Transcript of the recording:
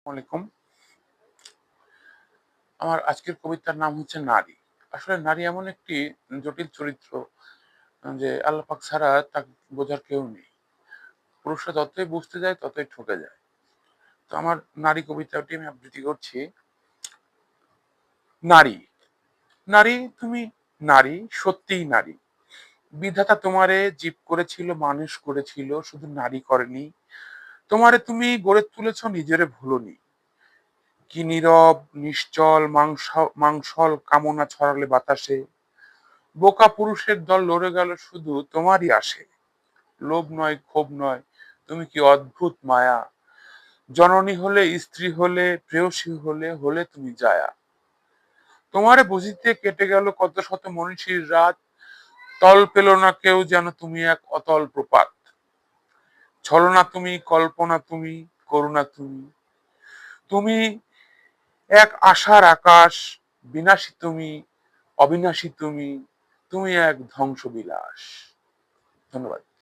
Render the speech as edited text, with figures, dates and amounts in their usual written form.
আলাইকুম। আমার আজকের কবিতার নাম হচ্ছে নারী। আসলে নারী এমন একটি জটিল চরিত্র যে আল্লাহ পাক ছাড়া তাকে বোঝার কেউ নেই। পুরুষরা যতই বুঝতে যায় ততই ঠকে যায়। তো আমার নারী কবিতাটি আমি আবৃত্তি করছি। নারী, নারী তুমি নারী, সত্যিই নারী। বিধাতা তোমারে জীব করেছিল, মানুষ করেছিল, শুধু নারী করেনি। তোমারে তুমি গড়ে তুলেছ, নিজেরে ভুলোনি। কি নীরব, নিশ্চল, মাংসল কামনা ছড়ালে বাতাসে। বোকা পুরুষের দল লড়ে গেল শুধু তোমারই আসে। লোভ নয়, ক্ষোভ নয়, তুমি কি অদ্ভুত মায়া। জননী হলে, স্ত্রী হলে, প্রেয়সী হলে, হলে তুমি জায়া। তোমারে বুঝিতে কেটে গেল কত শত মনীষীর রাত। তল পেল না কেউ, যেন তুমি এক অতল প্রপাত। ছলনা তুমি, কল্পনা তুমি, করুণা তুমি। তুমি এক আশার আকাশ, বিনাশী তুমি, অবিনাশী তুমি। তুমি এক ধ্বংস বিলাস। ধন্যবাদ।